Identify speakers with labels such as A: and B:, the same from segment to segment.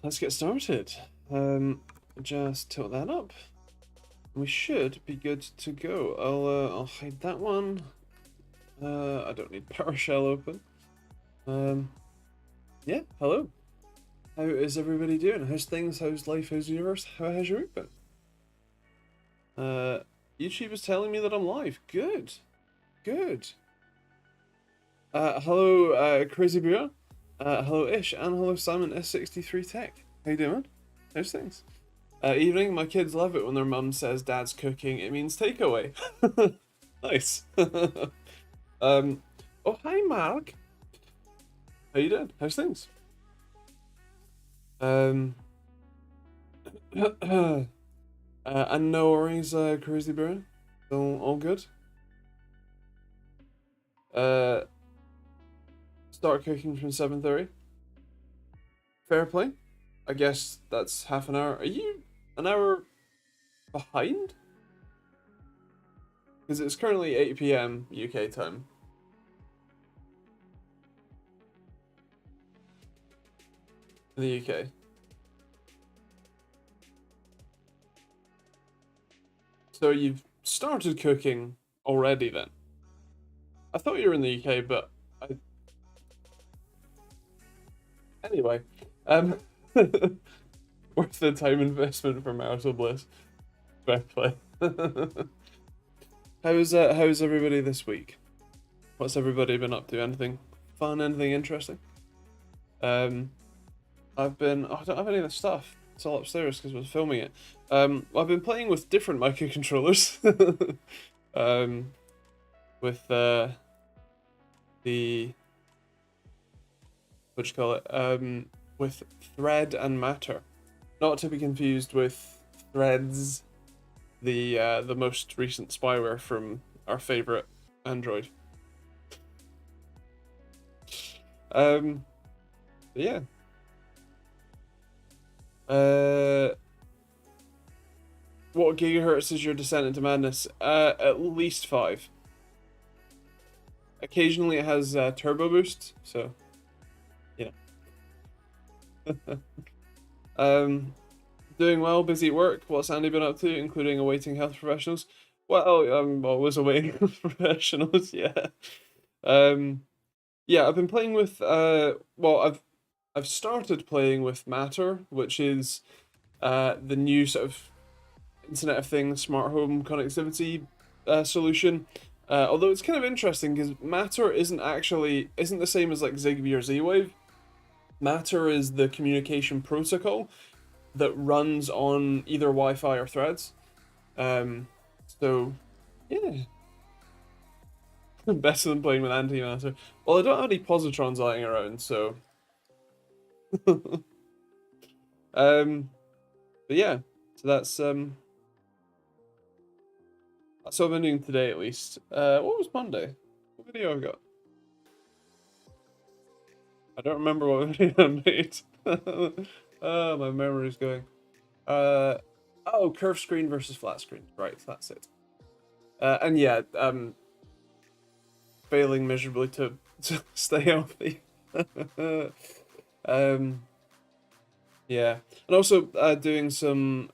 A: let's get started. Just tilt that up. We should be good to go. I'll hide that one. I don't need PowerShell open. Yeah, hello. How is everybody doing? How's things? How's life? How's the universe? How's your week been? YouTube is telling me that I'm live. Good. Good. Hello, Crazy Beer. Hello, Ish, and hello, Simon S63 Tech. How you doing? How's things? Evening. My kids love it when their mum says dad's cooking. It means takeaway. Nice. Oh, hi, Mark. How you doing? How's things? And no worries, Crazy Bear. All good. Start cooking from 7:30. Fair play. I guess that's half an hour. Are you an hour behind? Because it's currently 8 PM UK time. In the UK. So you've started cooking already then? I thought you were in the UK, but anyway, worth the time investment for marital bliss. Fair play. How's everybody this week? What's everybody been up to? Anything fun? Anything interesting? I've been. Oh, I don't have any of the stuff. It's all upstairs because I was filming it. I've been playing with different microcontrollers. With the what you call it? With Thread and Matter, not to be confused with Threads, the most recent spyware from our favorite Android. Yeah. What gigahertz is your descent into madness? At least 5. Occasionally it has turbo boost, so you know. Doing well, busy at work. What's Andy been up to, including awaiting health professionals? Well, I'm always awaiting health professionals. Yeah. Yeah, I've been playing with well, I've started playing with Matter, which is the new sort of Internet of Things smart home connectivity solution. Although it's kind of interesting because Matter isn't the same as like Zigbee or Z-Wave. Matter is the communication protocol that runs on either Wi-Fi or Threads. So yeah. Better than playing with antimatter. Well, I don't have any positrons lying around, so but yeah, so that's what I've been doing today at least. What was Monday? What video I got? I don't remember what video I made. Oh, my memory's going. Oh, curved screen versus flat screen. Right, that's it. And yeah, failing miserably to stay healthy. Yeah, and also doing some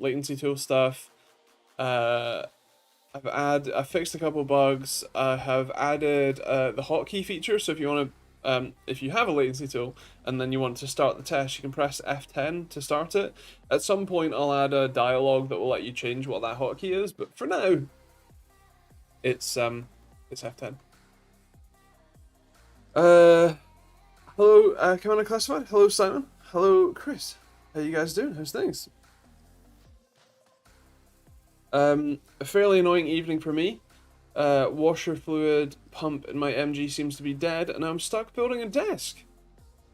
A: latency tool stuff. I fixed a couple bugs. I have added the hotkey feature. So if you want to, if you have a latency tool and then you want to start the test, you can press F10 to start it. At some point, I'll add a dialog that will let you change what that hotkey is. But for now, it's F10. Hello, Commander Classified. Hello, Simon. Hello, Chris. How you guys doing? How's things? A fairly annoying evening for me. Washer fluid pump in my MG seems to be dead, and I'm stuck building a desk.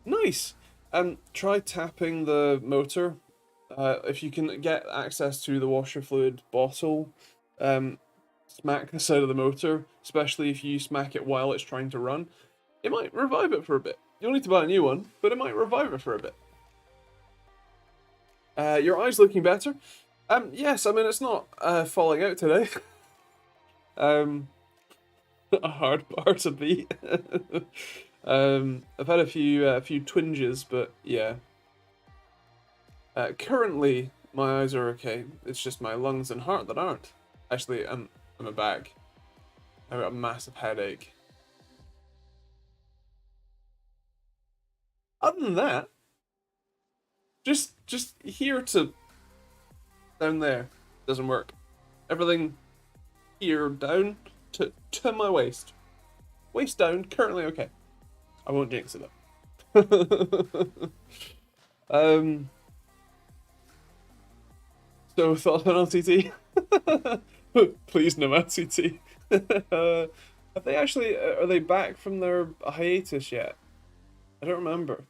A: Nice. Try tapping the motor. If you can get access to the washer fluid bottle, smack the side of the motor, especially if you smack it while it's trying to run. It might revive it for a bit. You'll need to buy a new one, but it might revive it for a bit. Your eye's looking better. Yes, I mean, it's not falling out today. A hard bar to beat. I've had a few twinges, but yeah. Currently, my eyes are okay. It's just my lungs and heart that aren't. Actually, I'm a bag. I've got a massive headache. Other than that, just here to down there doesn't work. Everything here down to my waist. Waist down, currently okay. I won't jinx it though. um so thoughts on LTT? Please no LTT. Have they actually are they back from their hiatus yet? I don't remember.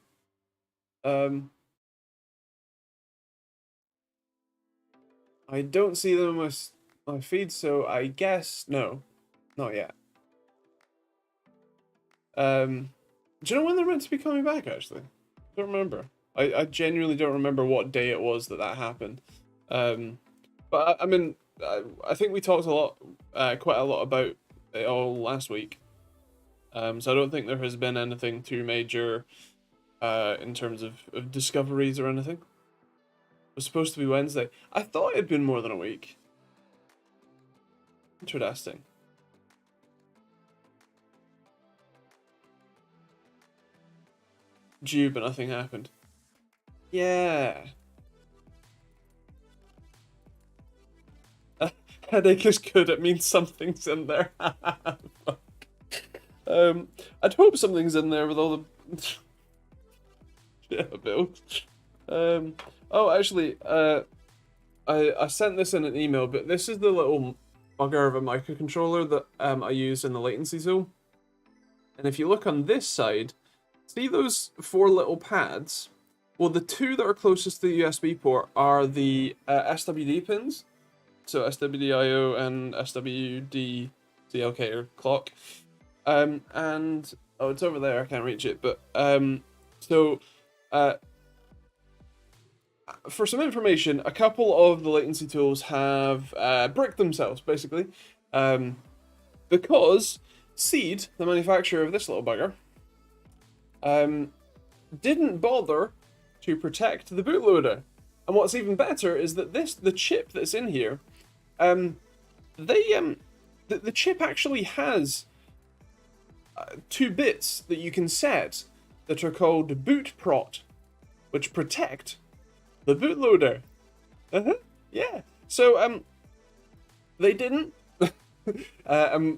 A: Um I don't see them on my feed, so I guess no. Not yet. Do you know when they're meant to be coming back, actually? I don't remember. I genuinely don't remember what day it was that happened. But I mean, I think we talked a lot, quite a lot about it all last week. So I don't think there has been anything too major in terms of discoveries or anything. It was supposed to be Wednesday. I thought it had been more than a week. Interesting. Due, but nothing happened. Yeah. Headache is good. It means something's in there. I'd hope something's in there with all the yeah, Bill. Oh, actually, I sent this in an email, but this is the little bugger of a microcontroller that I use in the latency tool. And if you look on this side, see those 4 little pads? Well, the 2 that are closest to the USB port are the SWD pins. So SWDIO and SWD-CLK or clock. And oh, it's over there. I can't reach it. But for some information, a couple of the latency tools have bricked themselves, basically, because Seed, the manufacturer of this little bugger, didn't bother to protect the bootloader. And what's even better is that the chip that's in here, the chip actually has 2 bits that you can set that are called bootprot, which protect the bootloader. Yeah. So they didn't.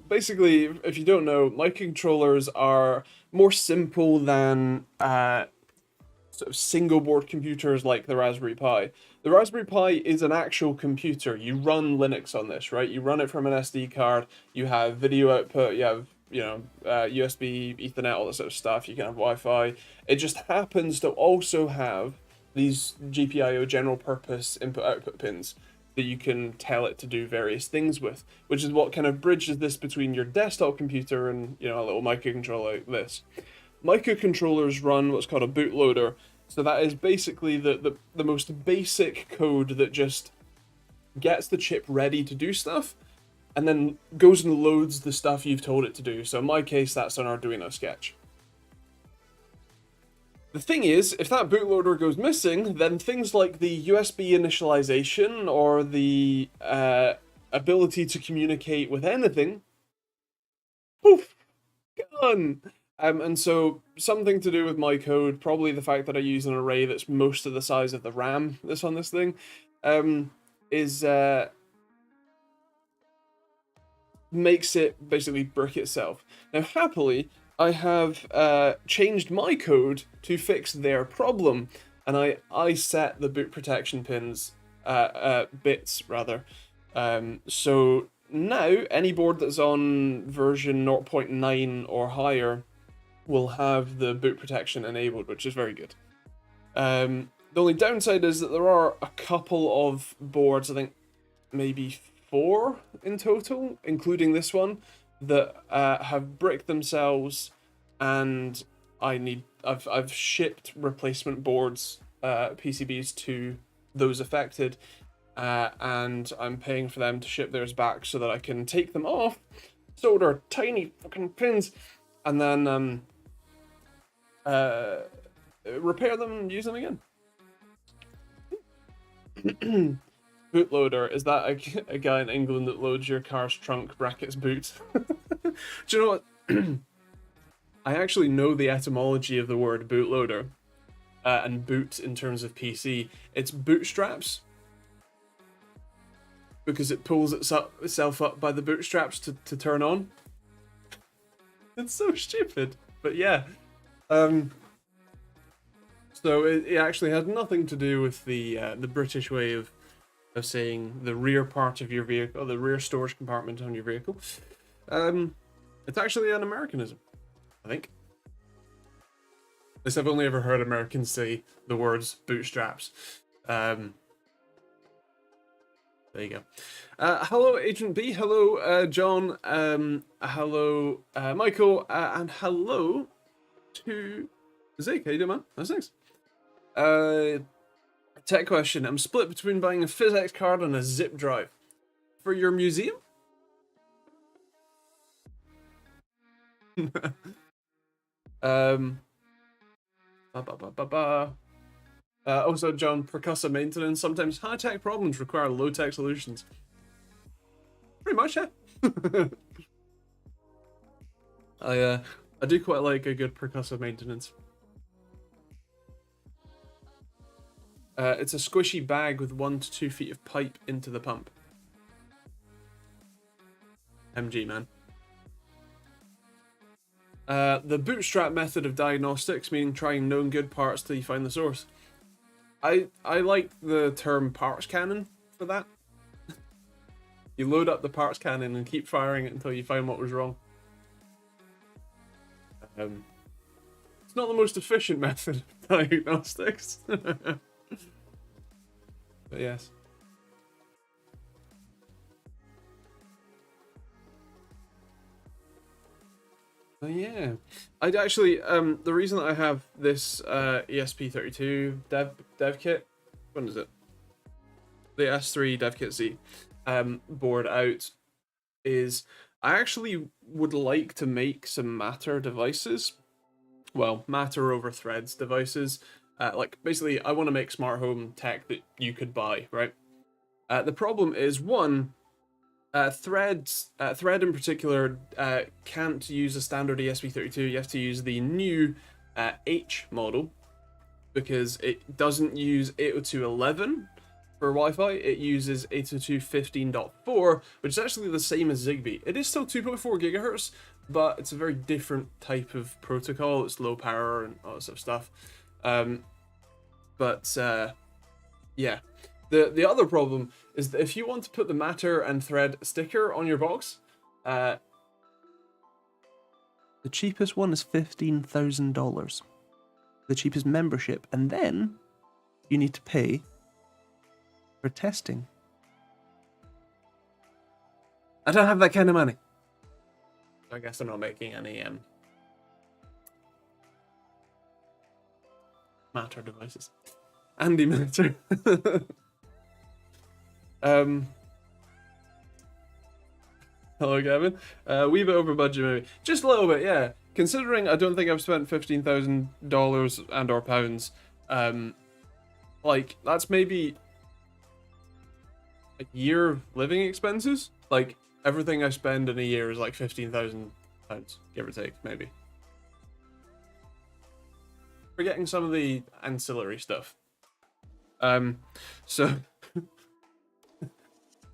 A: Basically, if you don't know, microcontrollers are more simple than sort of single board computers like the Raspberry Pi. The Raspberry Pi is an actual computer. You run Linux on this, right? You run it from an SD card. You have video output. You have USB, Ethernet, all that sort of stuff. You can have Wi-Fi. It just happens to also have these GPIO general purpose input-output pins that you can tell it to do various things with, which is what kind of bridges this between your desktop computer and a little microcontroller like this. Microcontrollers run what's called a bootloader, so that is basically the most basic code that just gets the chip ready to do stuff, and then goes and loads the stuff you've told it to do. So in my case, that's an Arduino sketch. The thing is, if that bootloader goes missing, then things like the USB initialization or the ability to communicate with anything, poof, gone. And so something to do with my code, probably the fact that I use an array that's most of the size of the RAM that's on this thing, is makes it basically brick itself. Now, happily, I have changed my code to fix their problem, and I set the boot protection pins, bits rather. So now any board that's on version 0.9 or higher will have the boot protection enabled, which is very good. The only downside is that there are a couple of boards, I think maybe 4 in total, including this one, that have bricked themselves, and I've shipped replacement boards, PCBs to those affected, and I'm paying for them to ship theirs back so that I can take them off, solder tiny fucking pins, and then repair them and use them again. Bootloader, is that a guy in England that loads your car's trunk brackets boot? Do you know what? I actually know the etymology of the word bootloader, and boot in terms of PC. It's bootstraps, because it pulls itself up by the bootstraps to turn on. It's so stupid, but yeah. So it actually had nothing to do with the British way of saying the rear part of your vehicle, the rear storage compartment on your vehicle. It's actually an Americanism, I think. At least I've only ever heard Americans say the words bootstraps. There you go. Hello, Agent B. Hello, John. Hello, Michael. And hello to Zeke. How you doing, man? That's nice. Tech question. I'm split between buying a PhysX card and a zip drive. For your museum? Also, John, percussive maintenance. Sometimes high-tech problems require low-tech solutions. Pretty much, yeah. I do quite like a good percussive maintenance. It's a squishy bag with 1 to 2 feet of pipe into the pump. MG, man. The bootstrap method of diagnostics, meaning trying known good parts till you find the source. I like the term parts cannon for that. You load up the parts cannon and keep firing it until you find what was wrong. It's not the most efficient method of diagnostics. But yes. Yeah, I'd actually the reason that I have this ESP32 dev kit, when is it? The S3 dev kit Z board out, is I actually would like to make some Matter devices. Well, Matter over Threads devices. Like basically, I want to make smart home tech that you could buy, right? The problem is one. Thread in particular can't use a standard ESP32. You have to use the new H model because it doesn't use 802.11 for Wi-Fi. It uses 802.15.4, which is actually the same as Zigbee. It is still 2.4 gigahertz, but it's a very different type of protocol. It's low power and all that sort of stuff. Yeah. The other problem is that if you want to put the Matter and Thread sticker on your box, the cheapest one is $15,000. The cheapest membership, and then you need to pay for testing. I don't have that kind of money. I guess I'm not making any Matter devices. Andy Matter. Hello, Gavin. Wee bit over budget, maybe. Just a little bit, yeah. Considering I don't think I've spent $15,000 and/or pounds, like that's maybe a year of living expenses. Like everything I spend in a year is like £15,000, give or take, maybe. Forgetting some of the ancillary stuff. So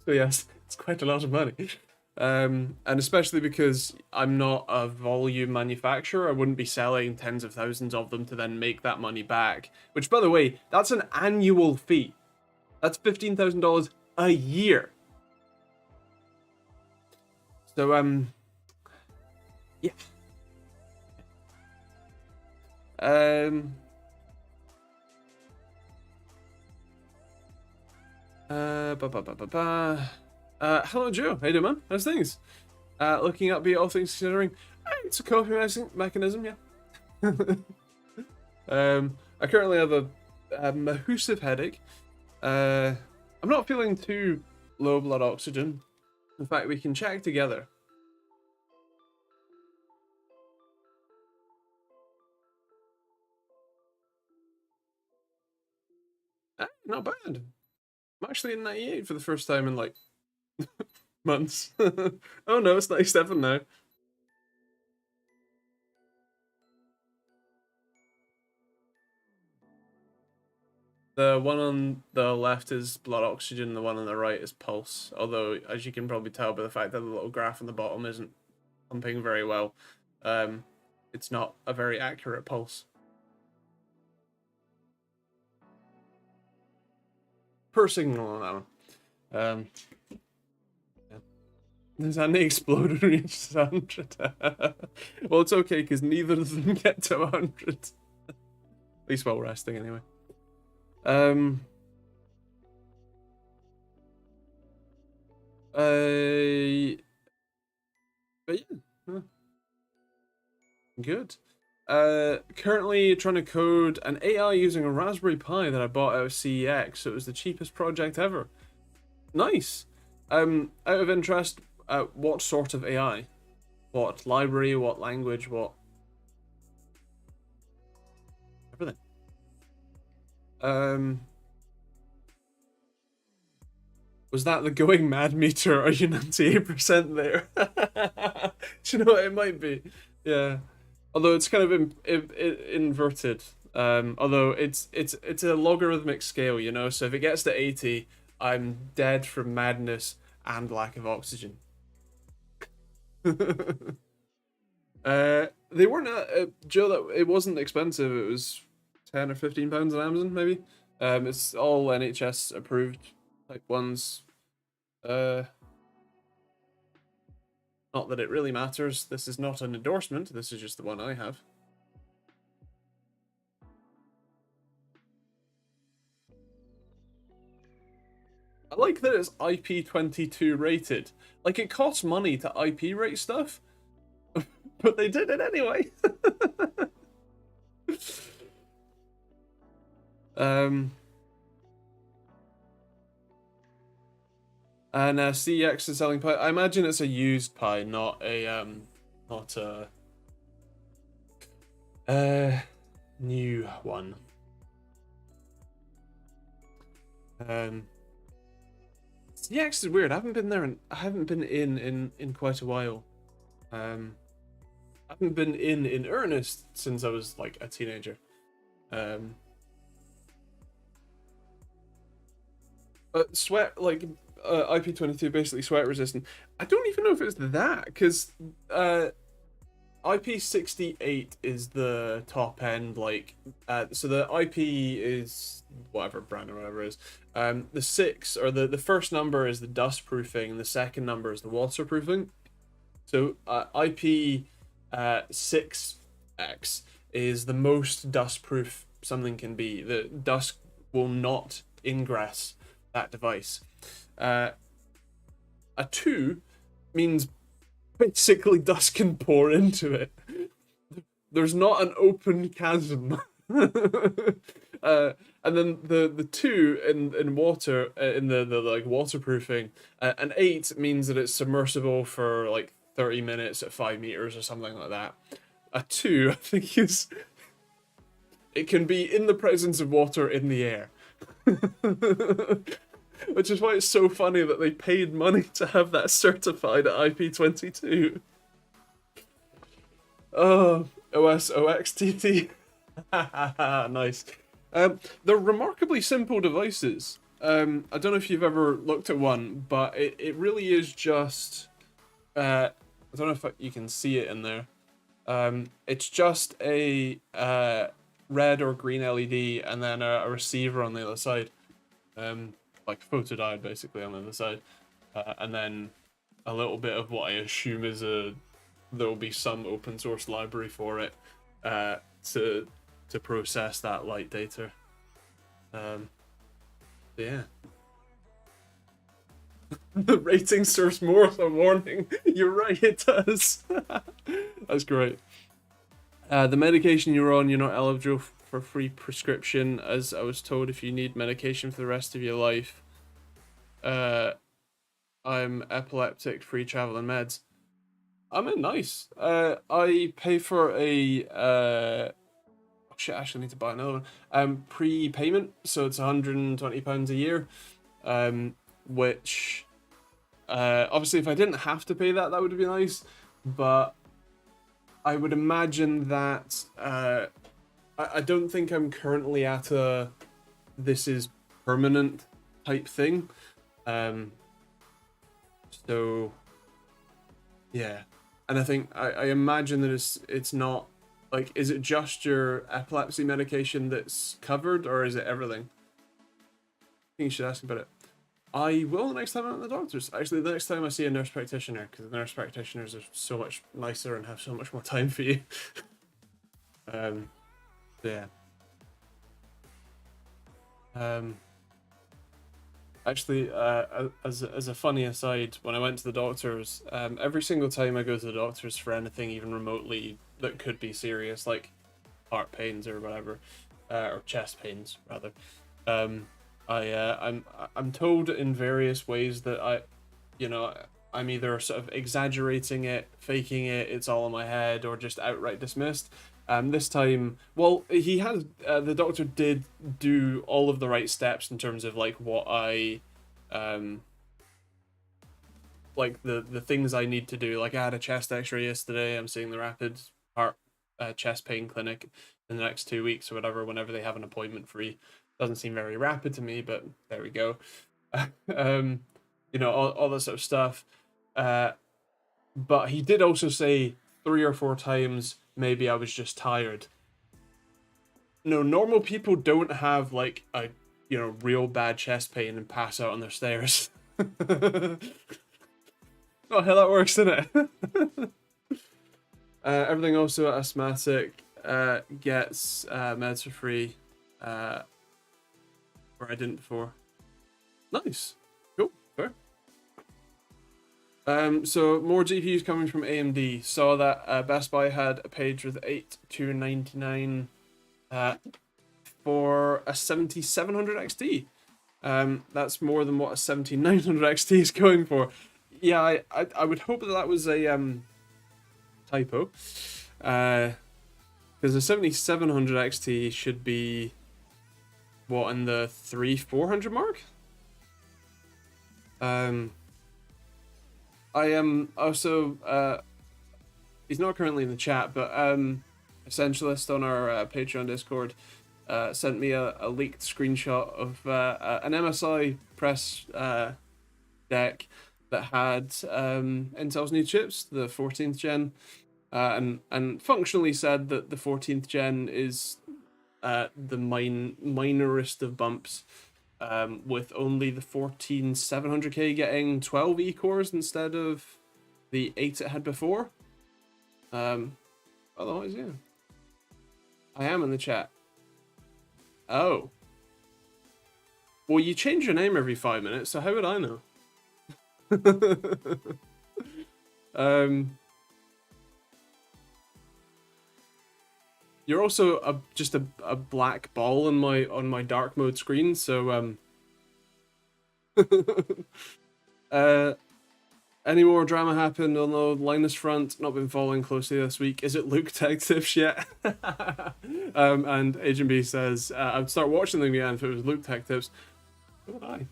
A: yes, it's quite a lot of money. And especially because I'm not a volume manufacturer, I wouldn't be selling tens of thousands of them to then make that money back. Which, by the way, that's an annual fee. That's $15,000 a year. So, yeah. Hello, Joe. How you doing, man? How's things? Looking upbeat, all things considering. It's a coping mechanism, yeah. I currently have a massive headache. I'm not feeling too low blood oxygen. In fact, we can check together. Not bad. I'm actually in 98 for the first time in like months. Oh no, it's 97 now. The one on the left is blood oxygen, the one on the right is pulse. Although, as you can probably tell by the fact that the little graph on the bottom isn't pumping very well, um, it's not a very accurate pulse. Per signal on that one. Yeah. Does that explode when it reaches 100? Well, it's okay, because neither of them get to 100. At least while resting, anyway. Uh, but yeah, good. Currently trying to code an AI using a Raspberry Pi that I bought out of CEX, so it was the cheapest project ever. Nice. Out of interest, what sort of AI? What library? What language? What? Everything. Was that the going mad meter? Are you 98% there? Do you know what it might be? Yeah. Although it's kind of inverted. Although it's a logarithmic scale, you know. So if it gets to 80, I'm dead from madness and lack of oxygen. They weren't Joe. That it wasn't expensive. It was £10 or £15 on Amazon, maybe. It's all NHS approved type ones. Not that it really matters. This is not an endorsement. This is just the one I have. I like that it's IP22 rated. Like, it costs money to IP rate stuff, but they did it anyway. And CX is selling Pi. I imagine it's a used Pi, not a new one. CX is weird. I haven't been there, and I haven't been in quite a while. I haven't been in earnest since I was like a teenager. Sweat, like, IP22 basically sweat resistant. I don't even know if it's that, because IP68 is the top end, like, so the IP is whatever brand or whatever it is. The 6, or the first number is the dust proofing, and the second number is the waterproofing. So IP 6X is the most dust proof something can be. The dust will not ingress that device. A 2 means basically dust can pour into it. There's not an open chasm. And then the 2 in water, in the like waterproofing, an 8 means that it's submersible for like 30 minutes at 5 meters or something like that. A 2, I think, is it can be in the presence of water in the air. Which is why it's so funny that they paid money to have that certified at IP22. Oh, OS OXTT. Nice. They're remarkably simple devices. I don't know if you've ever looked at one, but it really is just... I don't know if you can see it in there. It's just a red or green LED and then a receiver on the other side. Like photodiode basically on the other side, and then a little bit of what I assume is there will be some open source library for it to process that light data. Yeah. The rating serves more as a warning. You're right, it does. That's great. The medication you're on, you're not eligible for free prescription, as I was told. If you need medication for the rest of your life, I'm epileptic, free travel and meds. I'm in nice. I pay for a oh shit, I actually need to buy another one. Prepayment, so it's £120 a year. which obviously if I didn't have to pay that, that would be nice, but I would imagine that I don't think I'm currently at a this is permanent type thing. So yeah, and I think I imagine that it's not like, is it just your epilepsy medication that's covered, or is it everything? I think you should ask about it. I will the next time I'm at the doctor's. Actually, the next time I see a nurse practitioner, because the nurse practitioners are so much nicer and have so much more time for you. Yeah. Actually, as a funny aside, when I went to the doctor's, every single time I go to the doctor's for anything even remotely that could be serious, like heart pains or whatever, or chest pains rather, I'm told in various ways that I'm either sort of exaggerating it, faking it, it's all in my head, or just outright dismissed. This time, well, the doctor did do all of the right steps in terms of like what like the things I need to do. Like I had a chest X-ray yesterday. I'm seeing the rapid heart chest pain clinic in the next 2 weeks or whatever. Whenever they have an appointment free, doesn't seem very rapid to me, but there we go. All that sort of stuff. But he did also say 3 or 4 times, maybe I was just tired. No, normal people don't have like a real bad chest pain and pass out on their stairs. Oh, how that works, isn't it? Everything also asthmatic gets meds for free, where I didn't before. Nice, cool, fair. So more GPUs coming from AMD. Saw that Best Buy had a page with 8299 for a 7700 XT. That's more than what a 7900 XT is going for. Yeah, I would hope that was a typo, because the 7700 XT should be what, in the 300-400 mark. I am also he's not currently in the chat, but Essentialist on our Patreon Discord sent me a leaked screenshot of an MSI press deck that had Intel's new chips, the 14th gen, and functionally said that the 14th gen is the minorest of bumps, with only the 14700K getting 12 E-cores instead of the 8 it had before. Otherwise, yeah. I am in the chat. Oh. Well, you change your name every 5 minutes, so how would I know? You're also just a black ball on my dark mode screen, so any more drama happened on the Linus front? Not been following closely this week. Is it Luke Tech Tips yet? And Agent B says I'd start watching them again if it was Luke Tech Tips. So would I.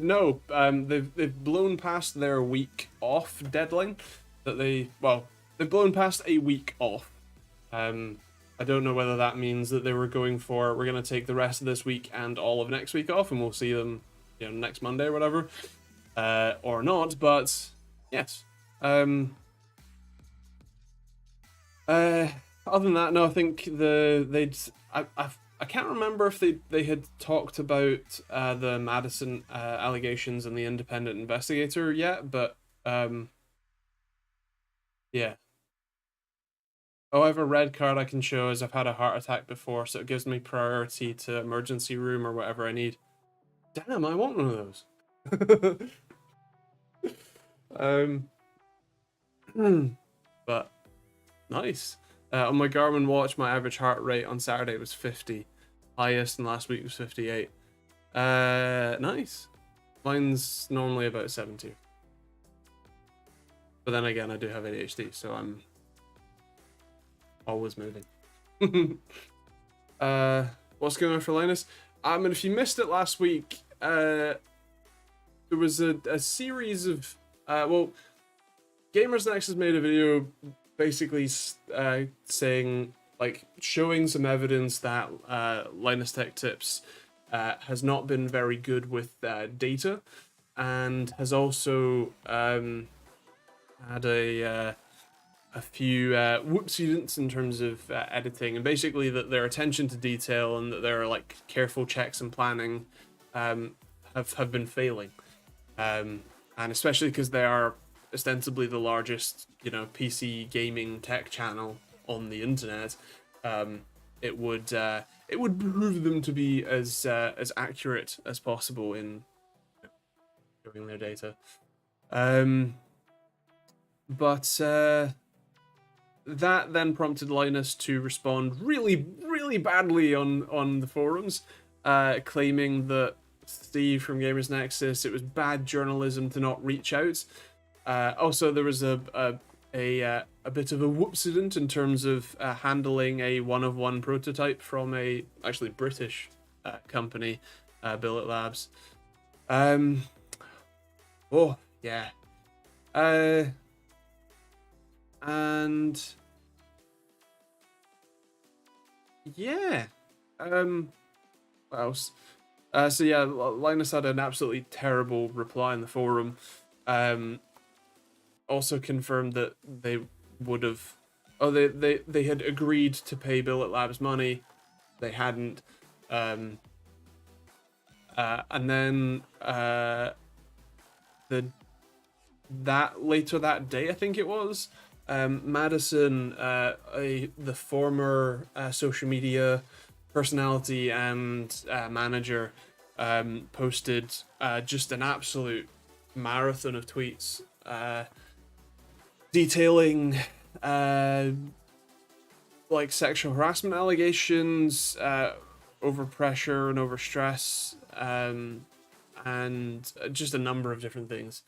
A: No. They've blown past their week off deadline. They've blown past a week off. I don't know whether that means that they were going for, we're going to take the rest of this week and all of next week off, and we'll see them, next Monday or whatever, or not. But yes. Other than that, no. I think I can't remember if they had talked about the Madison allegations and the independent investigator yet, but yeah. However, red card I can show is I've had a heart attack before, so it gives me priority to emergency room or whatever I need. Damn, I want one of those. But nice. On my Garmin watch, my average heart rate on Saturday was 50. Highest in last week was 58. Nice. Mine's normally about 70. But then again, I do have ADHD, so I'm always moving. What's going on for Linus? mean, if you missed it last week, there was a series of well, Gamers Nexus made a video basically saying, like, showing some evidence that Linus Tech Tips has not been very good with data, and has also had a few whoopsies in terms of editing, and basically that their attention to detail and that their like careful checks and planning have been failing, and especially because they are ostensibly the largest, you know, PC gaming tech channel on the internet. It would behoove them to be as accurate as possible in showing their data. But that then prompted Linus to respond really badly on the forums, claiming that Steve from Gamers Nexus, it was bad journalism to not reach out. Also, there was a bit of a whoopsident in terms of handling a one-of-one prototype from a actually British company, Billet Labs. Oh yeah. And yeah. What else? So yeah, Linus had an absolutely terrible reply in the forum. Also confirmed that they would have, they had agreed to pay Billet Labs money. They hadn't. And then later that day, I think it was, Madison, the former social media personality and manager, posted just an absolute marathon of tweets detailing like sexual harassment allegations, overpressure and overstress, and just a number of different things.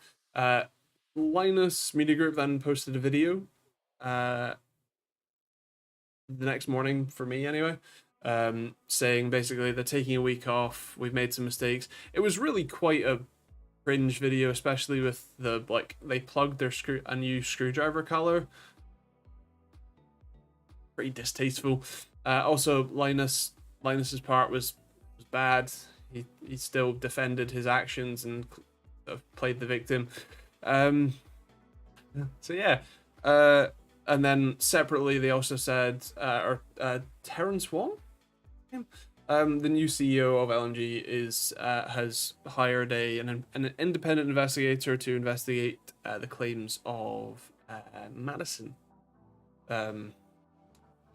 A: Linus Media Group then posted a video the next morning, for me anyway, saying basically they're taking a week off, we've made some mistakes. It was really quite a cringe video, especially with the, like, they plugged their a new screwdriver color. Pretty distasteful. Also, Linus's part was bad. He still defended his actions and played the victim. So yeah. And then separately, they also said, Terrence Wong, the new CEO of LMG, has hired an independent investigator to investigate the claims of Madison.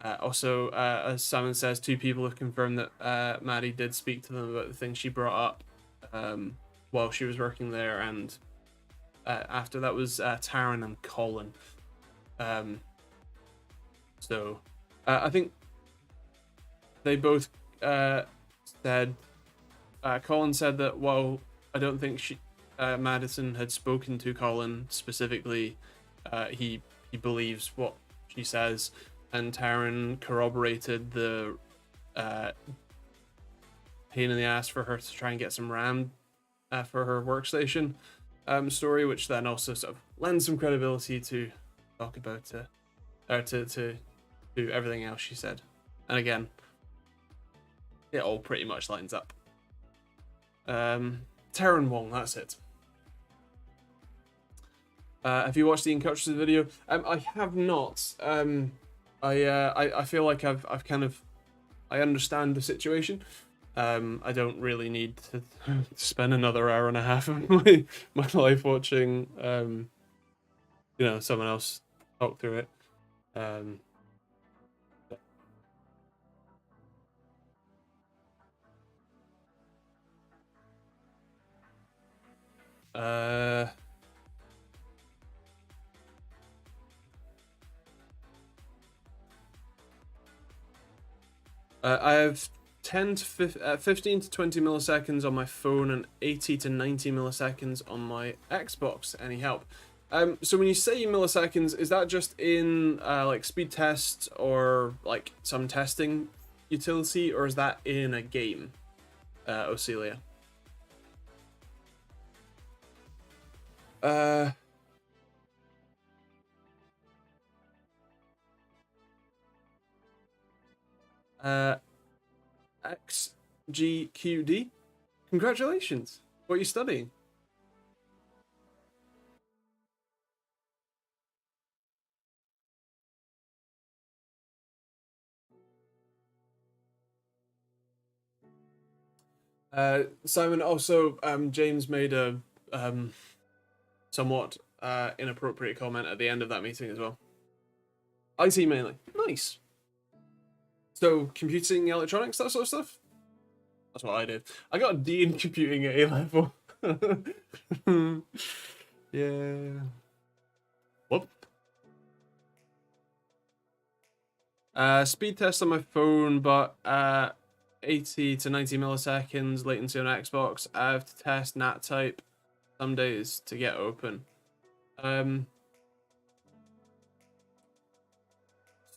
A: Also, as Simon says, 2 people have confirmed that Maddie did speak to them about the things she brought up while she was working there, and after that was Taryn and Colin. So I think they both said, Colin said that while I don't think Madison had spoken to Colin specifically, he believes what she says, and Taryn corroborated the pain in the ass for her to try and get some RAM for her workstation story, which then also sort of lends some credibility to talk about or to everything else she said. And again, it all pretty much lines up. Taryn Wong, that's it. Have you watched the Incultures video? I have not. I feel like I've kind of, I understand the situation. I don't really need to spend another hour and a half of my life watching you know, someone else talk through it. I have 15 to 20 milliseconds on my phone and 80 to 90 milliseconds on my Xbox. Any help? So when you say milliseconds, is that just in like speed tests or like some testing utility, or is that in a game? Ocelia. Uh, uh, XGQD. Congratulations. What are you studying? Simon, also, James made a somewhat inappropriate comment at the end of that meeting as well. IT mainly. Nice. So, computing, electronics, that sort of stuff? That's what I did. I got a D in computing at A level. Yeah. Whoop. Speed test on my phone, but 80 to 90 milliseconds latency on Xbox. I have to test NAT type some days to get open.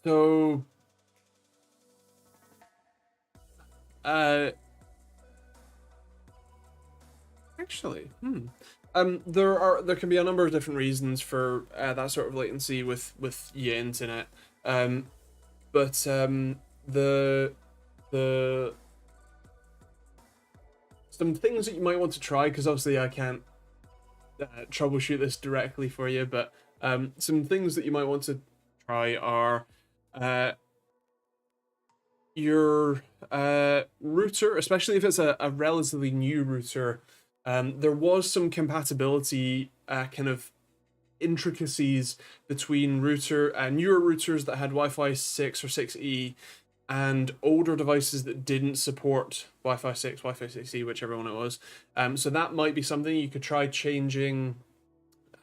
A: So actually, there can be a number of different reasons for that sort of latency with your internet. But the some things that you might want to try, because obviously I can't troubleshoot this directly for you, but some things that you might want to try are your router, especially if it's a relatively new router. There was some compatibility kind of intricacies between newer routers that had Wi-Fi 6 or 6E and older devices that didn't support Wi-Fi 6, Wi-Fi 6E, whichever one it was. So that might be something you could try changing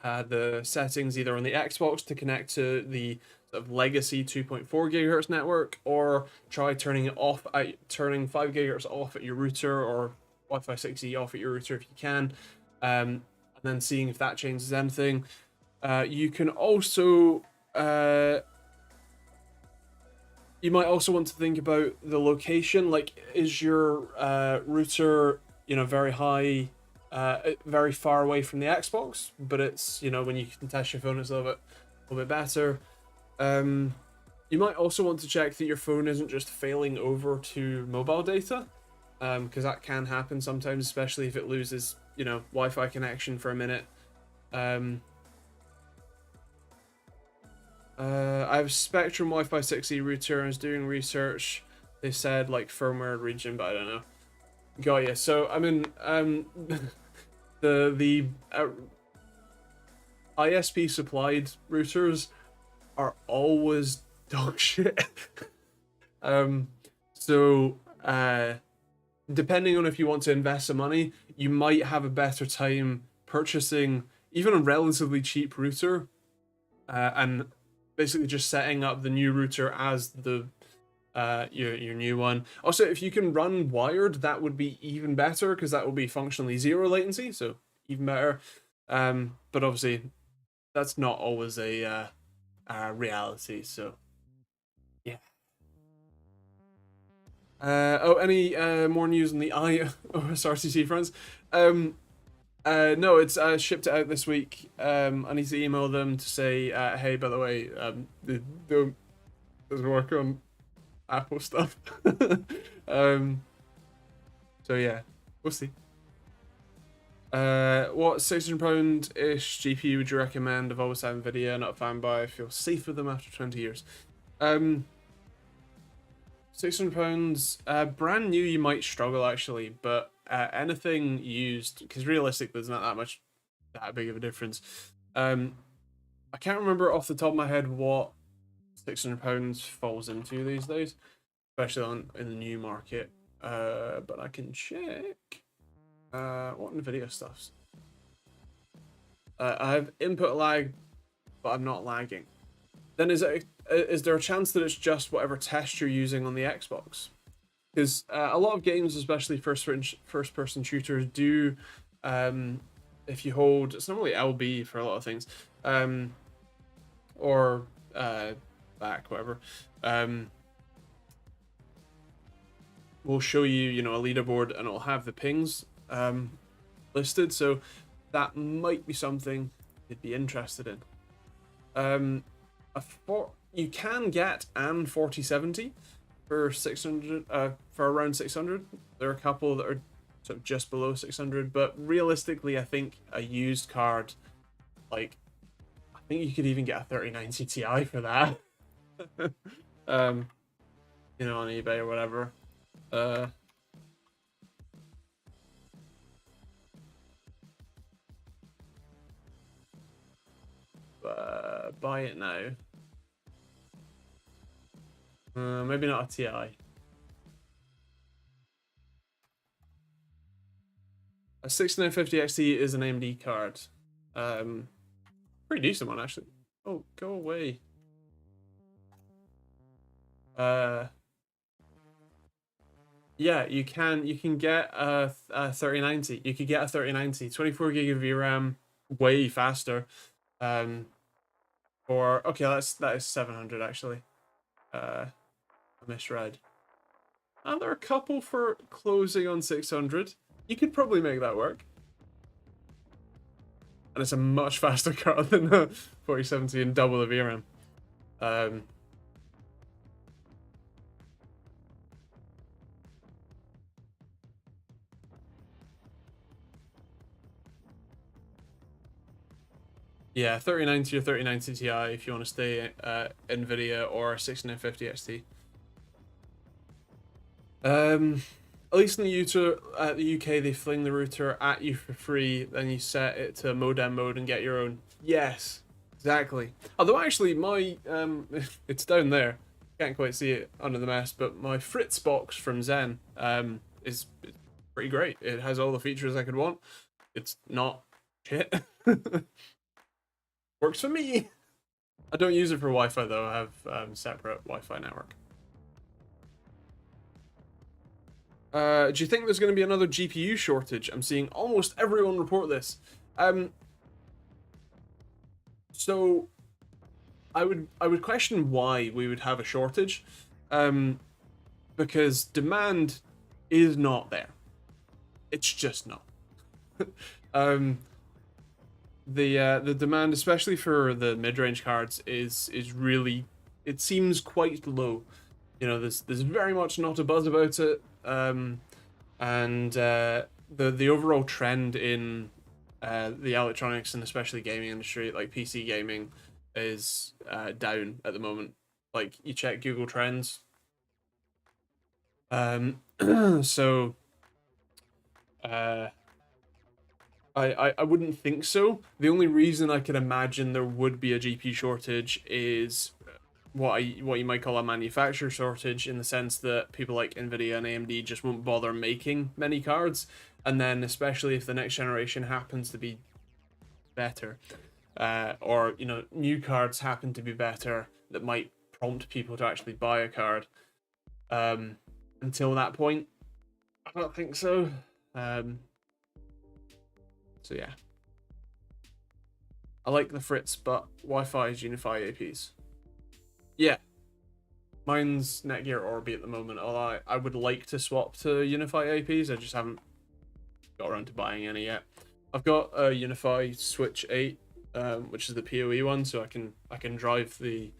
A: the settings either on the Xbox to connect to the sort of legacy 2.4 gigahertz network, or try turning 5 gigahertz off at your router, or Wi-Fi 6E off at your router if you can, and then seeing if that changes anything. You can also you might also want to think about the location. Like, is your router, very high, very far away from the Xbox, but it's, when you can test your phone, it's a little bit better. You might also want to check that your phone isn't just failing over to mobile data, because that can happen sometimes, especially if it loses, Wi-Fi connection for a minute. I have Spectrum Wi-Fi 6E router and I was doing research. They said like firmware region, but I don't know. Got ya. So I mean, the ISP supplied routers are always dog shit. So depending on if you want to invest some money, you might have a better time purchasing even a relatively cheap router, and basically just setting up the new router as the your new one. Also, if you can run wired, that would be even better, because that will be functionally zero latency, so even better. But obviously, that's not always a reality. So yeah. Any more news on the OSRTC fronts? No, it's shipped it out this week. I need to email them to say, hey, by the way, don't doesn't work on Apple stuff. So yeah, we'll see. What £600-ish GPU would you recommend? I've always had Nvidia, not a fanboy. I feel safe with them after 20 years. £600, brand new you might struggle actually, but anything used, because realistically there's not that big of a difference. I can't remember off the top of my head what £600 falls into these days, especially in the new market. But I can check. What Nvidia stuffs. I have input lag, but I'm not lagging. Then is there a chance that it's just whatever test you're using on the Xbox? Because a lot of games, especially first person shooters, do if you hold, it's normally LB for a lot of things, or back, whatever. will show you, you know, a leaderboard, and it'll have the pings listed. So that might be something you'd be interested in. You can get an 4070 for 600, for around 600. There are a couple that are sort of just below 600, but realistically, I think a used card, like, I think you could even get a 3090 Ti for that. You know, on eBay or whatever. Buy it now. Maybe not a TI. A 6950 XT is an AMD card. Pretty decent one, actually. Oh, go away. Yeah, you can get a 3090. You could get a 3090, 24 gig of VRAM, way faster. For okay, that is 700 actually. I misread. And there are a couple for closing on 600. You could probably make that work. And it's a much faster card than the 4070 and double the VRAM. Yeah, 3090 or 3090 Ti if you want to stay NVIDIA or 6950 XT. At least in the UK, they fling the router at you for free, then you set it to modem mode and get your own. Yes, exactly. Although actually, my it's down there. Can't quite see it under the mess, but my Fritz box from Zen is pretty great. It has all the features I could want. It's not shit. Works for me. I don't use it for Wi-Fi though. I have separate Wi-Fi network. Do you think there's going to be another GPU shortage? I'm seeing almost everyone report this. So I would question why we would have a shortage, because demand is not there. It's just not. The demand, especially for the mid-range cards, is really, it seems quite low. You know, there's very much not a buzz about it. And the overall trend in the electronics and especially gaming industry, like PC gaming, is down at the moment. Like, you check Google Trends. So I wouldn't think so. The only reason I could imagine there would be a GPU shortage is what you might call a manufacturer shortage, in the sense that people like Nvidia and AMD just won't bother making many cards, and then especially if the next generation happens to be better, or you know, new cards happen to be better that might prompt people to actually buy a card. Until that point, I don't think so. So yeah, I like the Fritz, but Wi-Fi is UniFi APs. Yeah, mine's Netgear Orbi at the moment, although I would like to swap to UniFi APs. I just haven't got around to buying any yet. I've got a UniFi Switch 8, which is the PoE one, so I can drive the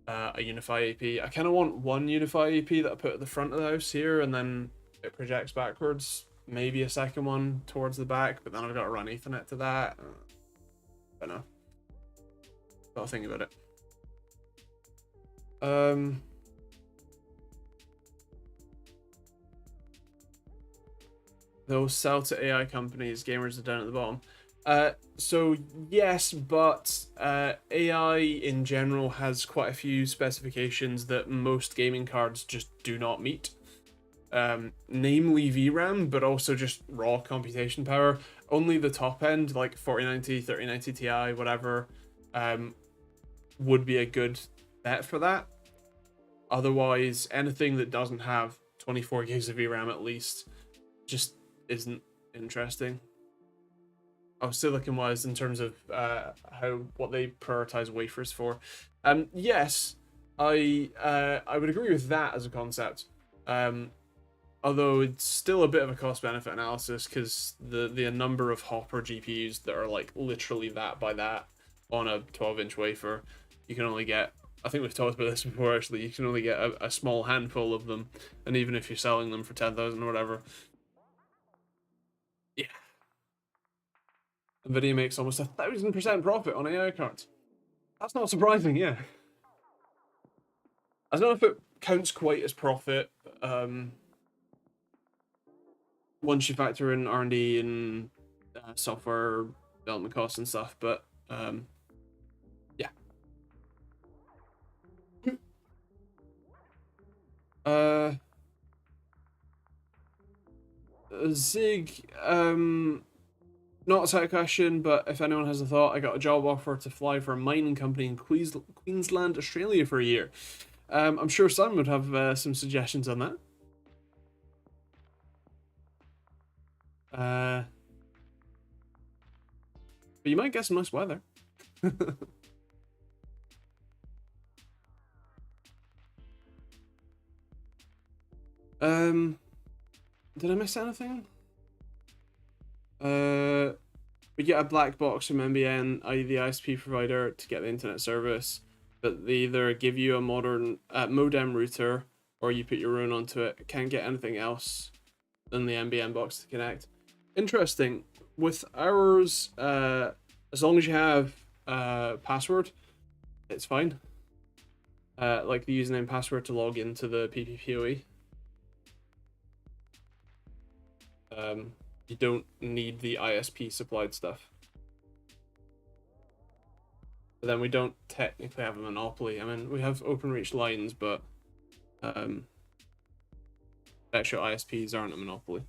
A: a UniFi AP. I kind of want one UniFi AP that I put at the front of the house here, and then it projects backwards. Maybe a second one towards the back, but then I've got to run Ethernet to that. I don't know. Got to think about it. Those sell to AI companies, gamers are down at the bottom. So yes, but AI in general has quite a few specifications that most gaming cards just do not meet. Namely VRAM, but also just raw computation power. Only the top end, like 4090, 3090 Ti, whatever, would be a good bet for that. Otherwise, anything that doesn't have 24 gigs of VRAM at least just isn't interesting. Oh, silicon wise, in terms of what they prioritize wafers for. Yes, I would agree with that as a concept. Although it's still a bit of a cost-benefit analysis because the number of Hopper GPUs that are like literally that by that on a 12-inch wafer, you can only get, I think we've talked about this before actually, you can only get a small handful of them, and even if you're selling them for 10,000 or whatever, yeah. Nvidia makes almost 1,000% profit on AI cards. That's not surprising, yeah. I don't know if it counts quite as profit, once you factor in R&D and software development costs and stuff, but yeah. Zig, not a tech question, but if anyone has a thought, I got a job offer to fly for a mining company in Queensland, Australia for a year. I'm sure Sam would have some suggestions on that. But you might get some nice weather. Did I miss anything? We get a black box from NBN, i.e. the ISP provider, to get the internet service, but they either give you a modern modem router or you put your own onto it. Can't get anything else than the NBN box to connect. Interesting. With ours, as long as you have password, it's fine. Like the username password to log into the PPPoE. You don't need the ISP supplied stuff. But then we don't technically have a monopoly. I mean, we have OpenReach lines, but actual ISPs aren't a monopoly.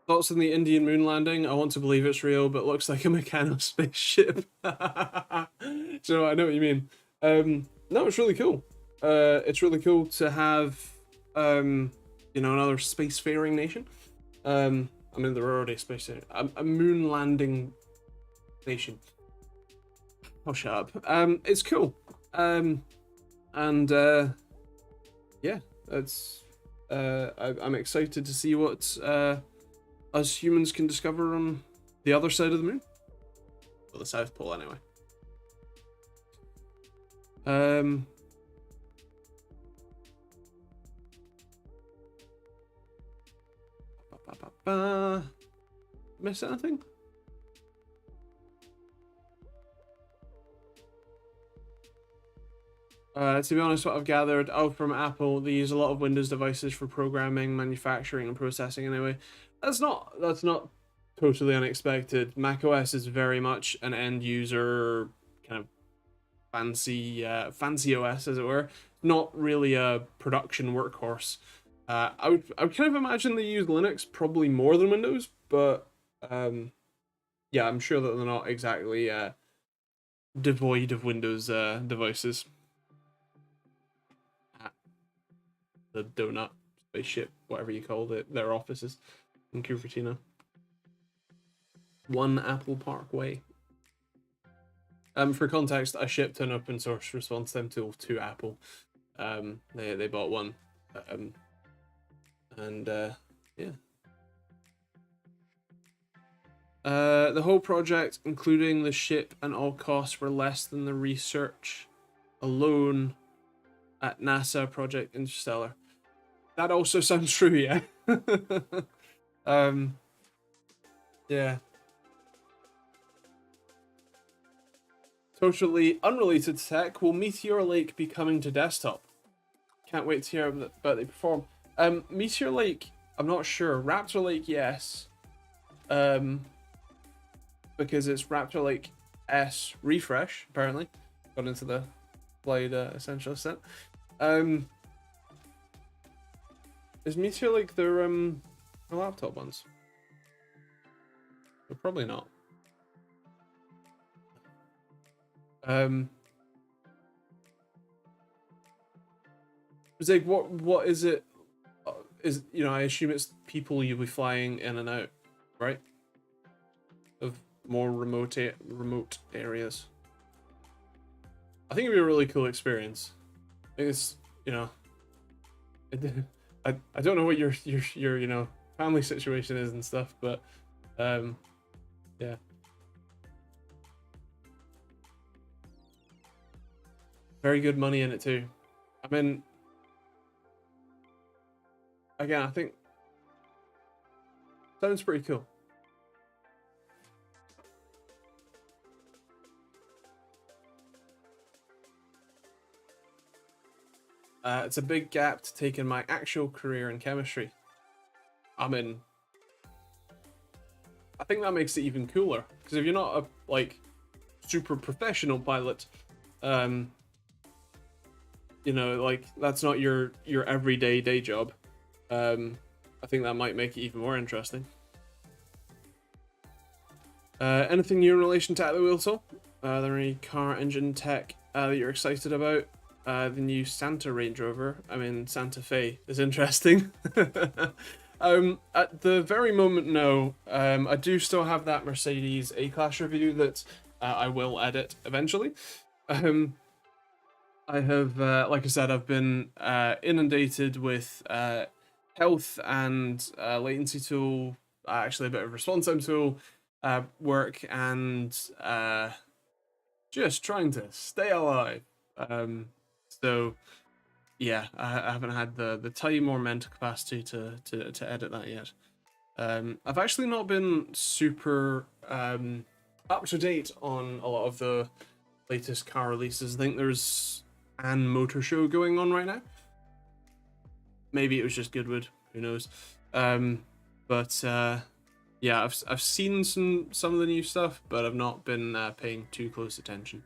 A: Thoughts on the Indian moon landing? I want to believe it's real, but looks like a Meccano spaceship. So I know what you mean. No, it's really cool. It's really cool to have, you know, another spacefaring nation. I mean, they're already a moon landing nation. Oh, shut up. It's cool. And yeah, it's. I'm excited to see what us humans can discover on the other side of the moon. Well, the South Pole, anyway. Miss anything? To be honest, what I've gathered from Apple, they use a lot of Windows devices for programming, manufacturing, and processing. Anyway, that's not totally unexpected. macOS is very much an end user kind of fancy OS, as it were. Not really a production workhorse. I would kind of imagine they use Linux probably more than Windows, but yeah, I'm sure that they're not exactly devoid of Windows devices. The donut spaceship, whatever you called it, their offices in Cupertino. One Apple Parkway. For context, I shipped an open source response time tool to Apple. They bought one. And yeah. The whole project, including the ship and all costs, were less than the research alone at NASA Project Interstellar. That also sounds true, yeah. Yeah. Totally unrelated to tech, will Meteor Lake be coming to desktop? Can't wait to hear about they perform. Meteor Lake, I'm not sure. Raptor Lake, yes. Because it's Raptor Lake S refresh, apparently. Got into the Blade essential set. Is Meteor Lake their laptop ones? They're probably not. It's like what is it? Is, you know, I assume it's people you'll be flying in and out, right? Of more remote areas. I think it'd be a really cool experience. I think it's, you know, I don't know what your you know, family situation is and stuff, but yeah. Very good money in it too. I mean, again, I think sounds pretty cool. It's a big gap to take in my actual career in chemistry. I mean, I think that makes it even cooler because if you're not a like super professional pilot, um, you know, like that's not your everyday day job. I think that might make it even more interesting. Anything new in relation to At the Wheel, so? Are there any car engine tech that you're excited about? The new Santa Range Rover, I mean Santa Fe, is interesting. At the very moment, no. I do still have that Mercedes A-Class review that I will edit eventually. I have, like I said, I've been inundated with health and latency tool, actually a bit of response time tool work, and just trying to stay alive. So yeah, I haven't had the time or mental capacity to edit that yet. I've actually not been super up to date on a lot of the latest car releases. I think there's an motor show going on right now. Maybe it was just Goodwood, who knows. But yeah, I've seen some of the new stuff, but I've not been paying too close attention.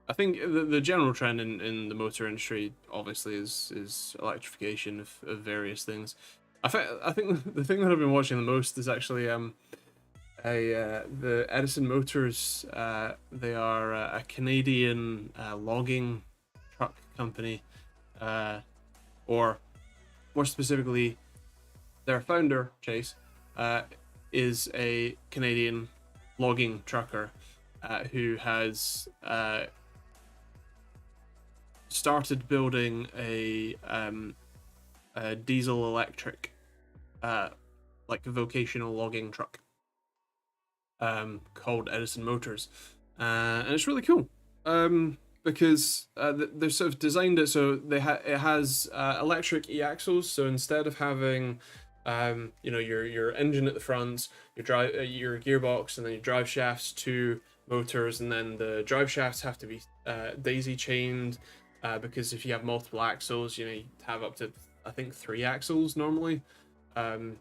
A: I think the general trend in the motor industry obviously is electrification of various things. I think the thing that I've been watching the most is actually the Edison Motors. They are a Canadian logging truck company, or more specifically, their founder Chase is a Canadian logging trucker who has started building a diesel electric like vocational logging truck called Edison Motors, and it's really cool because they've sort of designed it so it has electric e-axles. So instead of having you know, your engine at the front, your gearbox, and then your drive shafts, two motors, and then the drive shafts have to be daisy chained because if you have multiple axles, you know, you have up to, I think, 3 axles normally. You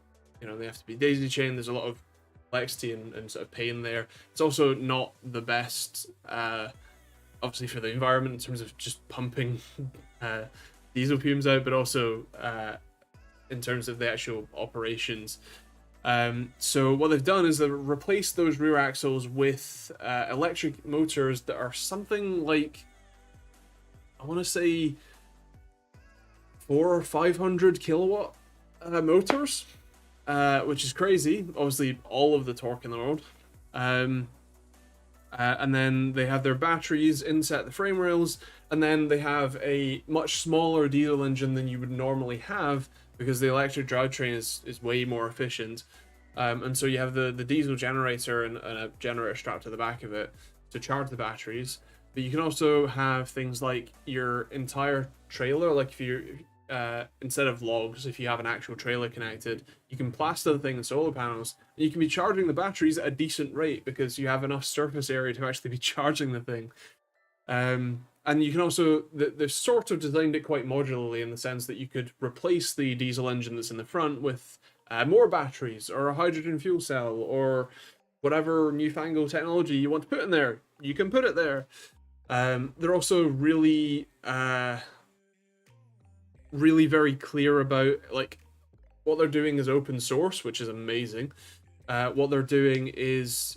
A: know, they have to be daisy chained. There's a lot of complexity and sort of pain there. It's also not the best, obviously, for the environment in terms of just pumping diesel fumes out, but also in terms of the actual operations. So what they've done is they've replaced those rear axles with electric motors that are something like, I want to say 400 or 500 kilowatt motors, which is crazy. Obviously, all of the torque in the world. And then they have their batteries inset the frame rails, and then they have a much smaller diesel engine than you would normally have because the electric drivetrain is way more efficient. And so you have the diesel generator and a generator strapped to the back of it to charge the batteries. But you can also have things like your entire trailer, like if you instead of logs, if you have an actual trailer connected, you can plaster the thing in solar panels, and you can be charging the batteries at a decent rate because you have enough surface area to actually be charging the thing. And you can also, they've sort of designed it quite modularly in the sense that you could replace the diesel engine that's in the front with more batteries or a hydrogen fuel cell or whatever newfangled technology you want to put in there. You can put it there. They're also really very clear about, like, what they're doing is open source, which is amazing. What they're doing is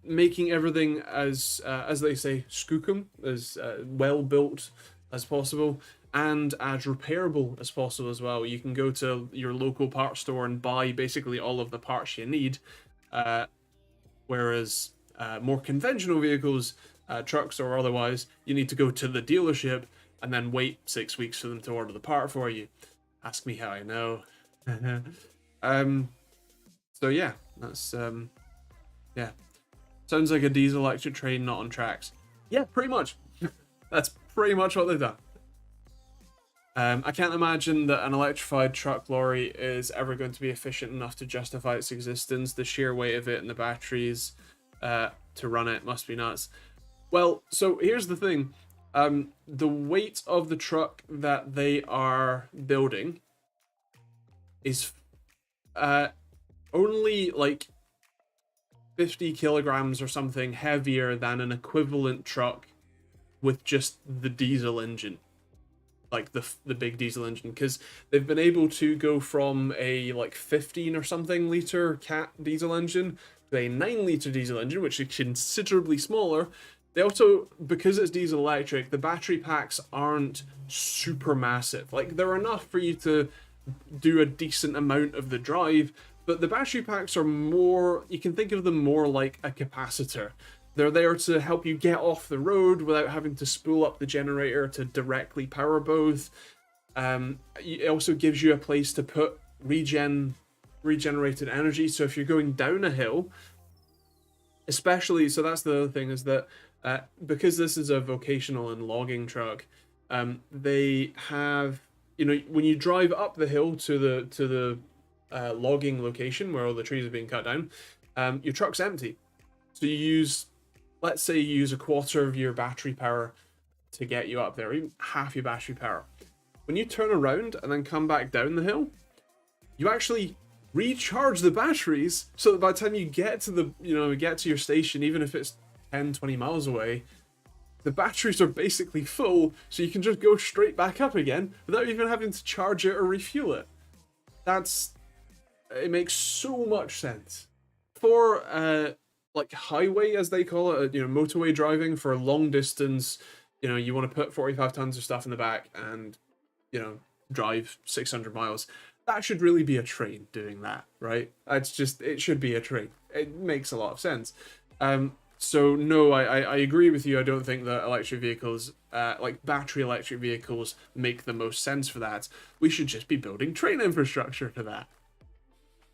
A: making everything as they say, skookum, as well built as possible and as repairable as possible as well. You can go to your local parts store and buy basically all of the parts you need, whereas more conventional vehicles, trucks or otherwise, you need to go to the dealership and then wait 6 weeks for them to order the part for you. Ask me how I know. So yeah, that's yeah. Sounds like a diesel electric train not on tracks. Yeah, pretty much. That's pretty much what they've done. I can't imagine that an electrified truck lorry is ever going to be efficient enough to justify its existence. The sheer weight of it and the batteries to run it must be nuts. Well, so here's the thing. The weight of the truck that they are building is only like 50 kilograms or something heavier than an equivalent truck with just the diesel engine. Like the big diesel engine, because they've been able to go from a like 15 or something liter cat diesel engine to a 9 liter diesel engine, which is considerably smaller. They also, because it's diesel electric, the battery packs aren't super massive. Like, they're enough for you to do a decent amount of the drive, but the battery packs are more, you can think of them more like a capacitor. They're there to help you get off the road without having to spool up the generator to directly power both. It also gives you a place to put regenerated energy. So if you're going down a hill, especially, so that's the other thing, is that because this is a vocational and logging truck, they have, you know, when you drive up the hill to the logging location where all the trees are being cut down, your truck's empty. So you use, let's say you use a quarter of your battery power to get you up there, even half your battery power. When you turn around and then come back down the hill, you actually recharge the batteries so that by the time you get to get to your station, even if it's 10-20 miles away, the batteries are basically full, so you can just go straight back up again without even having to charge it or refuel it. It makes so much sense. For like highway, as they call it, motorway driving for long distance, you want to put 45 tons of stuff in the back and, drive 600 miles. That should really be a train doing that, right? It should be a train. It makes a lot of sense. So no, I agree with you. I don't think that electric vehicles, like battery electric vehicles, make the most sense for that. We should just be building train infrastructure to that.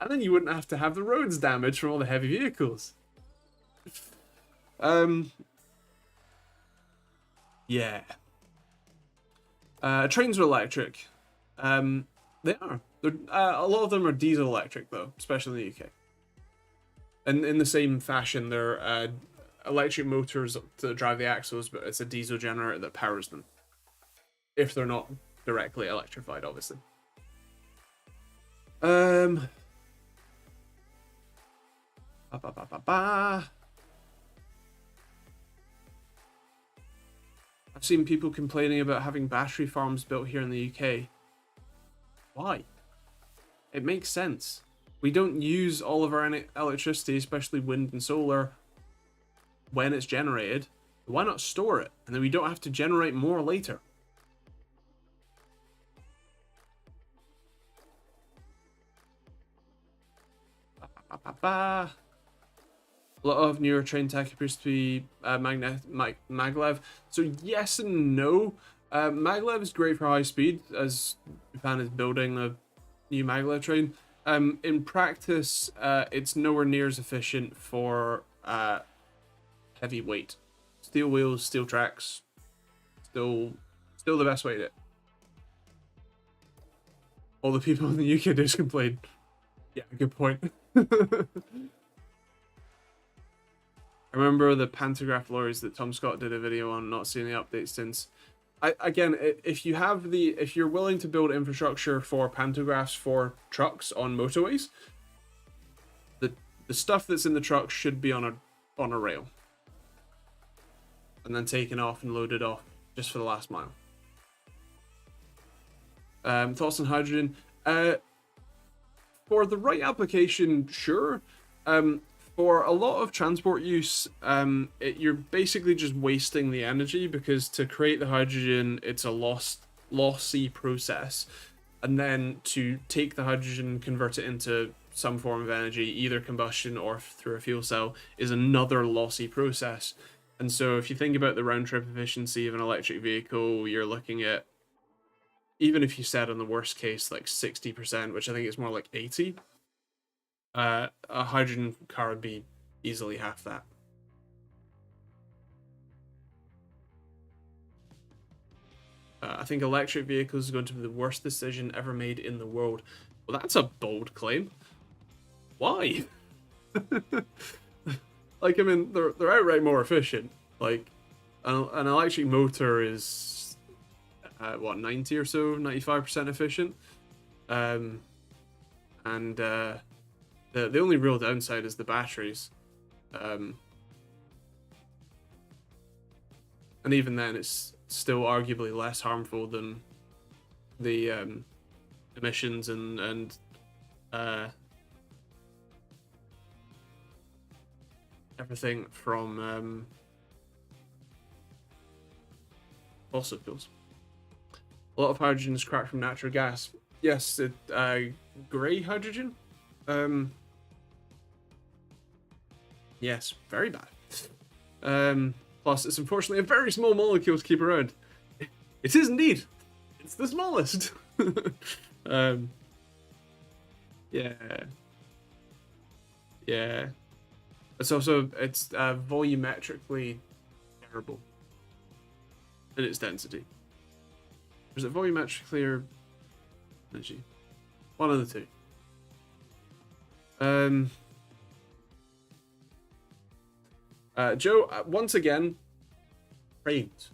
A: And then you wouldn't have to have the roads damaged from all the heavy vehicles. Yeah. Trains are electric. They are. A lot of them are diesel electric, though, especially in the UK. And in the same fashion, they're electric motors to drive the axles, but it's a diesel generator that powers them. If they're not directly electrified, obviously. I've seen people complaining about having battery farms built here in the UK. Why? It makes sense. We don't use all of our electricity, especially wind and solar, when it's generated. Why not store it? And then we don't have to generate more later. A lot of newer train tech appears to be maglev. So yes and no. Maglev is great for high speed, as Japan is building a new maglev train. In practice, it's nowhere near as efficient for heavy weight. Steel wheels, steel tracks, still the best way to do it. All the people in the UK just complain. Yeah, good point. I remember the pantograph lorries that Tom Scott did a video on, not seeing the update since. If you're willing to build infrastructure for pantographs for trucks on motorways, the stuff that's in the truck should be on a rail, and then taken off and loaded off just for the last mile. Thoughts on hydrogen? For the right application, sure. For a lot of transport use, you're basically just wasting the energy, because to create the hydrogen, it's a lossy process. And then to take the hydrogen and convert it into some form of energy, either combustion or through a fuel cell, is another lossy process. And so if you think about the round trip efficiency of an electric vehicle, you're looking at, even if you said on the worst case like 60%, which I think is more like 80, a hydrogen car would be easily half that. I think electric vehicles is going to be the worst decision ever made in the world. Well, that's a bold claim. Why? Like, I mean, they're outright more efficient. Like, an electric motor is, what, 90 or so, 95% efficient. And the only real downside is the batteries. And even then, it's still arguably less harmful than the emissions and everything from fossil fuels. A lot of hydrogen is cracked from natural gas. Yes, grey hydrogen. Yes, very bad. Plus, it's unfortunately a very small molecule to keep around. It is indeed. It's the smallest. Yeah. Yeah. It's also, it's volumetrically terrible in its density. Or is it volumetrically or energy? One of the two. Joe, once again, trains.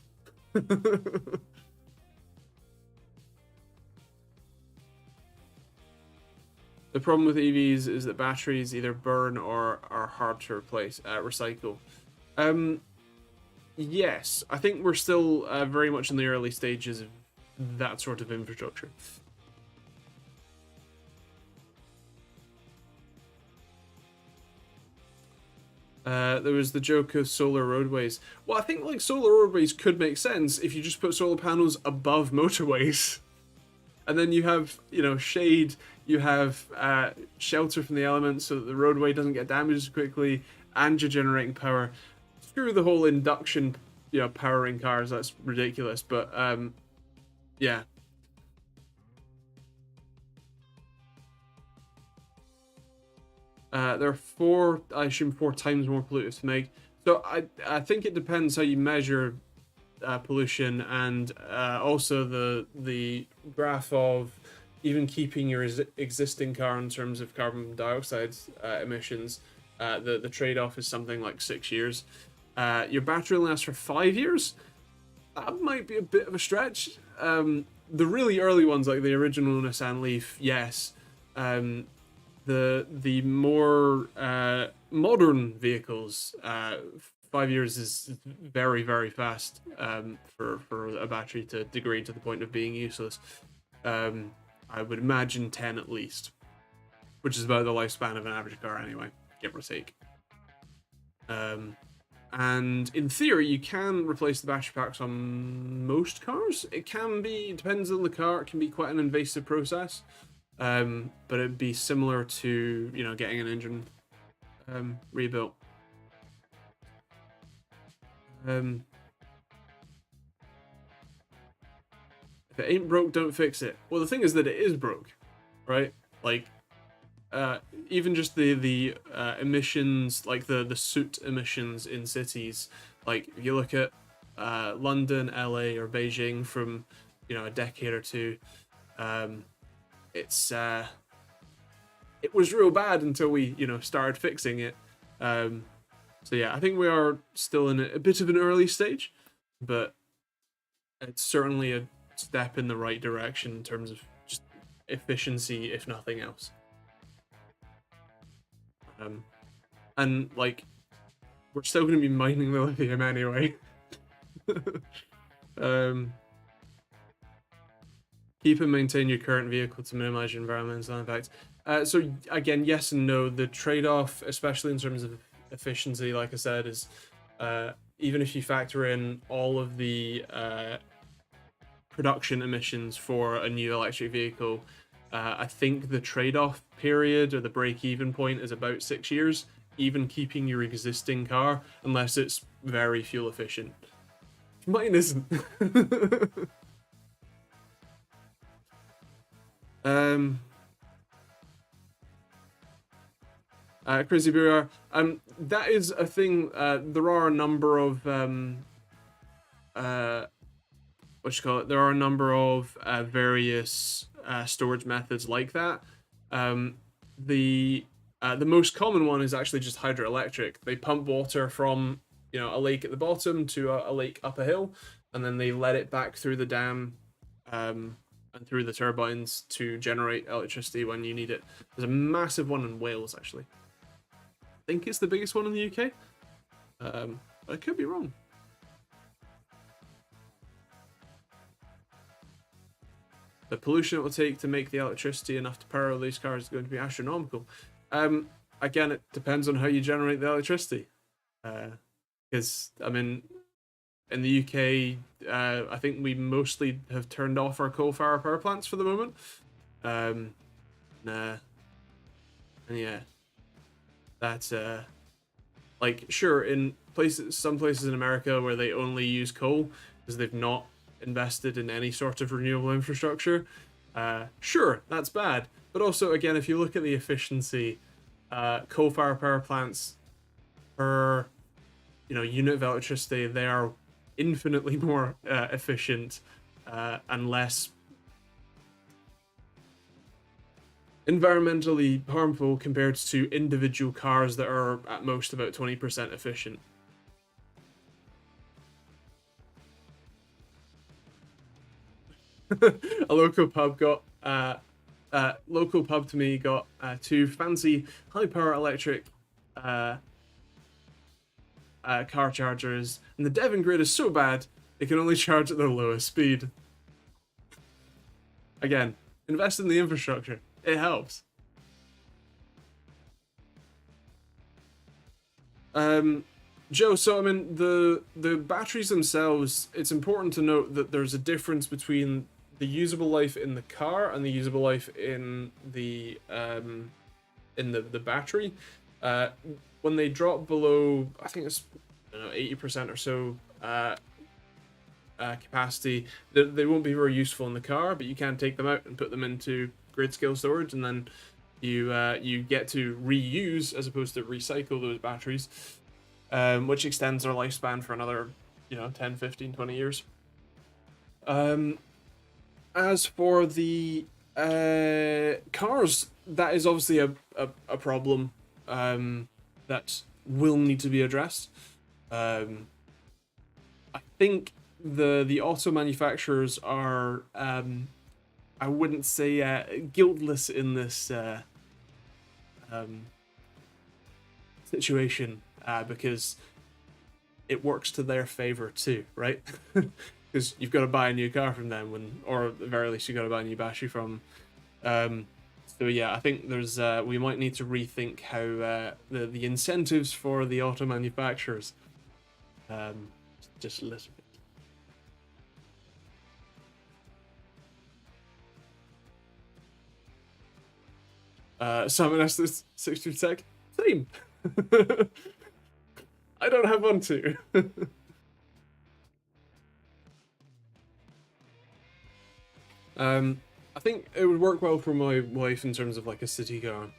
A: The problem with EVs is that batteries either burn or are hard to recycle. Yes, I think we're still very much in the early stages of that sort of infrastructure. There was the joke of solar roadways. Well, I think like solar roadways could make sense if you just put solar panels above motorways. And then you have, you know, shade, you have shelter from the elements so that the roadway doesn't get damaged as quickly, and you're generating power. Screw the whole induction, you know, powering cars, that's ridiculous, but yeah. There are I assume 4 times more pollutants to make. So I think it depends how you measure pollution, and also the graph of even keeping your existing car in terms of carbon dioxide emissions. The trade-off is something like 6 years. Your battery lasts for 5 years. That might be a bit of a stretch. The really early ones, like the original Nissan Leaf, yes. The more modern vehicles, 5 years is very, very fast for a battery to degrade to the point of being useless. I would imagine 10 at least, which is about the lifespan of an average car anyway, give or take. And in theory, you can replace the battery packs on most cars. It can be, depends on the car, it can be quite an invasive process. But it'd be similar to, you know, getting an engine rebuilt. If it ain't broke, don't fix it. Well, the thing is that it is broke, right? Like, even just the emissions, like the soot emissions in cities. Like, if you look at London, LA, or Beijing from, you know, a decade or two, it was real bad until we, you know, started fixing it. So yeah, I think we are still in a bit of an early stage, but it's certainly a step in the right direction in terms of just efficiency, if nothing else. And like, we're still going to be mining the lithium anyway. Keep and maintain your current vehicle to minimize your environmental impact. So again, yes and no. The trade-off, especially in terms of efficiency, like I said, is even if you factor in all of the production emissions for a new electric vehicle, I think the trade-off period or the break-even point is about 6 years, even keeping your existing car, unless it's very fuel efficient. Mine isn't. Crazy BR. That is a thing. There are a number of what you call it? There are a number of various storage methods like that. The most common one is actually just hydroelectric. They pump water from a lake at the bottom to a lake up a hill, and then they let it back through the dam and through the turbines to generate electricity when you need it. There's a massive one in Wales, actually. I think it's the biggest one in the UK. But I could be wrong. The pollution it will take to make the electricity enough to power these cars is going to be astronomical. Again, it depends on how you generate the electricity. Because, I mean, in the UK, I think we mostly have turned off our coal-fired power plants for the moment. And yeah, that's like, sure, in some places in America where they only use coal because they've not invested in any sort of renewable infrastructure, sure, that's bad. But also, again, if you look at the efficiency, coal-fired power plants per unit of electricity, they are infinitely more efficient and less environmentally harmful compared to individual cars that are at most about 20% efficient. A local pub to me got 2 fancy high power electric car chargers, and the Devon grid is so bad it can only charge at the lowest speed. Again, invest in the infrastructure. It helps. Joe, so I mean the batteries themselves, it's important to note that there's a difference between the usable life in the car and the usable life in the battery. When they drop below, I think it's 80% or so capacity, they won't be very useful in the car, but you can take them out and put them into grid scale storage, and then you get to reuse as opposed to recycle those batteries, which extends their lifespan for another 10, 15, 20 years. As for the cars, that is obviously a problem that will need to be addressed. I think the auto manufacturers are, I wouldn't say guiltless in this situation, because it works to their favor too, right? Because you've got to buy a new car from them, or at the very least you've got to buy a new battery from them. So yeah, I think there's we might need to rethink how the incentives for the auto manufacturers, just a little bit. Simon asked this 60 Tech. Same. I don't have one too. I think it would work well for my wife in terms of like a city car,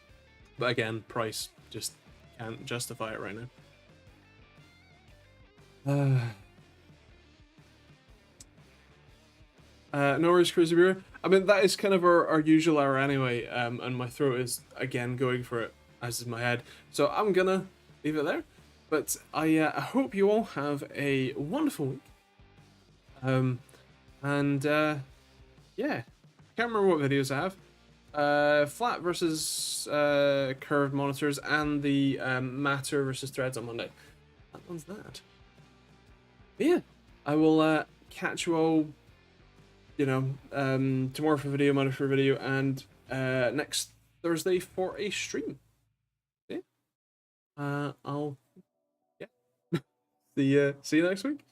A: but again, price just can't justify it right now. No worries, Crazy Beer. I mean, that is kind of our usual hour anyway, and my throat is again going for it, as is my head. So I'm gonna leave it there. But I hope you all have a wonderful week. Yeah, I can't remember what videos I have. Flat versus curved monitors, and the matter versus threads on Monday. That one's that. But yeah, I will catch you all, tomorrow for a video, Monday for a video, and next Thursday for a stream. Yeah. I'll see you next week.